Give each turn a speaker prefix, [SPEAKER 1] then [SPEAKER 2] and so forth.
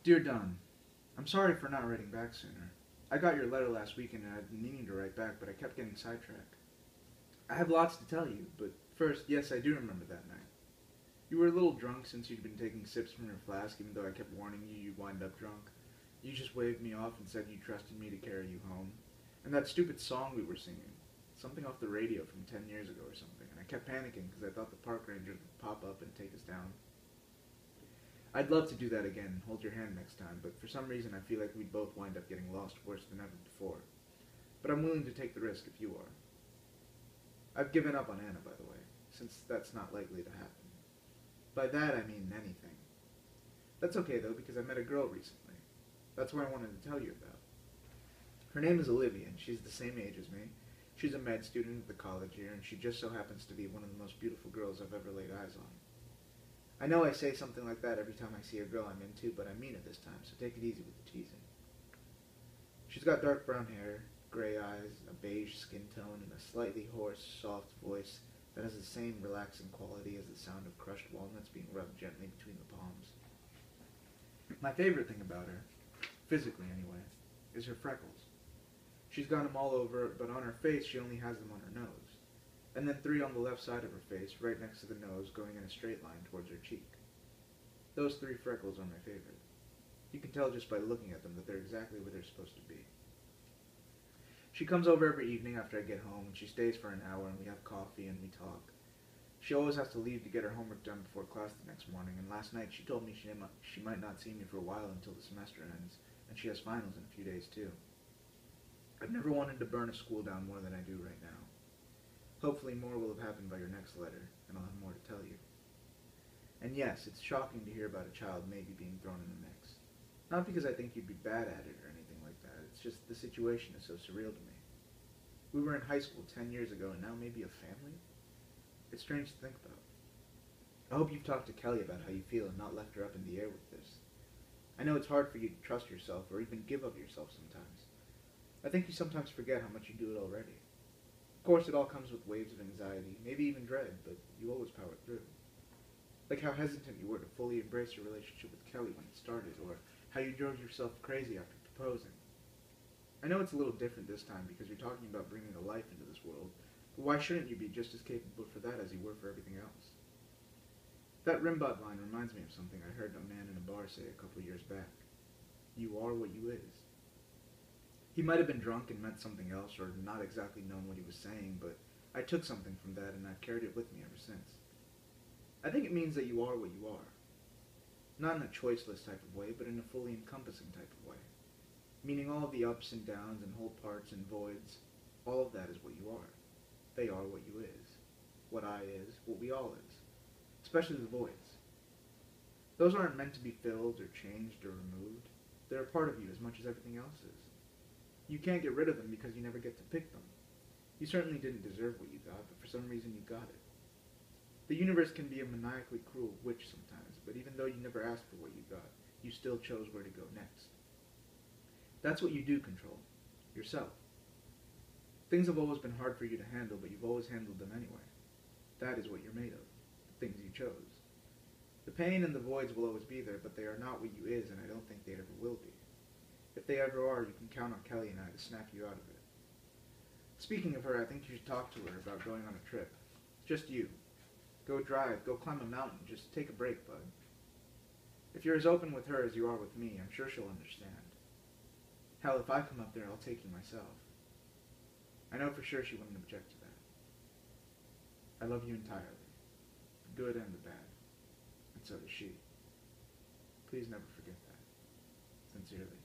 [SPEAKER 1] Dear Don, I'm sorry for not writing back sooner. I got your letter last weekend and I've been meaning to write back, but I kept getting sidetracked. I have lots to tell you, but first, yes, I do remember that night. You were a little drunk since you'd been taking sips from your flask, even though I kept warning you you'd wind up drunk. You just waved me off and said you trusted me to carry you home. And that stupid song we were singing, something off the radio from 10 years ago or something, and I kept panicking because I thought the park rangers would pop up and take us down. I'd love to do that again and hold your hand next time, but for some reason I feel like we'd both wind up getting lost worse than ever before. But I'm willing to take the risk if you are. I've given up on Anna, by the way, since that's not likely to happen. By that I mean anything. That's okay though, because I met a girl recently. That's what I wanted to tell you about. Her name is Olivia, and she's the same age as me. She's a med student at the college here, and she just so happens to be one of the most beautiful girls I've ever laid eyes on. I know I say something like that every time I see a girl I'm into, but I mean it this time, so take it easy with the teasing. She's got dark brown hair, gray eyes, a beige skin tone, and a slightly hoarse, soft voice that has the same relaxing quality as the sound of crushed walnuts being rubbed gently between the palms. My favorite thing about her, physically anyway, is her freckles. She's got them all over, but on her face she only has them on her nose. And then 3 on the left side of her face, right next to the nose, going in a straight line towards her cheek. Those 3 freckles are my favorite. You can tell just by looking at them that they're exactly where they're supposed to be. She comes over every evening after I get home, and she stays for an hour, and we have coffee and we talk. She always has to leave to get her homework done before class the next morning, and last night she told me she might not see me for a while until the semester ends, and she has finals in a few days too. I've never wanted to burn a school down more than I do right now. Hopefully more will have happened by your next letter, and I'll have more to tell you. And yes, it's shocking to hear about a child maybe being thrown in the mix. Not because I think you'd be bad at it or anything like that, it's just the situation is so surreal to me. We were in high school 10 years ago, and now maybe a family? It's strange to think about. I hope you've talked to Kelly about how you feel and not left her up in the air with this. I know it's hard for you to trust yourself or even give of yourself sometimes. I think you sometimes forget how much you do it already. Of course, it all comes with waves of anxiety, maybe even dread, but you always power through. Like how hesitant you were to fully embrace your relationship with Kelly when it started, or how you drove yourself crazy after proposing. I know it's a little different this time because you're talking about bringing a life into this world, but why shouldn't you be just as capable for that as you were for everything else? That Rimbaud line reminds me of something I heard a man in a bar say a couple years back. You are what you is. He might have been drunk and meant something else, or not exactly known what he was saying, but I took something from that and I've carried it with me ever since. I think it means that you are what you are. Not in a choiceless type of way, but in a fully encompassing type of way. Meaning all of the ups and downs and whole parts and voids, all of that is what you are. They are what you is. What I is, what we all is. Especially the voids. Those aren't meant to be filled or changed or removed. They're a part of you as much as everything else is. You can't get rid of them because you never get to pick them. You certainly didn't deserve what you got, but for some reason you got it. The universe can be a maniacally cruel witch sometimes, but even though you never asked for what you got, you still chose where to go next. That's what you do control. Yourself. Things have always been hard for you to handle, but you've always handled them anyway. That is what you're made of. The things you chose. The pain and the voids will always be there, but they are not what you is, and I don't think they ever will be. If they ever are, you can count on Kelly and I to snap you out of it. Speaking of her, I think you should talk to her about going on a trip. Just you. Go drive, go climb a mountain, just take a break, bud. If you're as open with her as you are with me, I'm sure she'll understand. Hell, if I come up there, I'll take you myself. I know for sure she wouldn't object to that. I love you entirely, the good and the bad, and so does she. Please never forget that. Sincerely.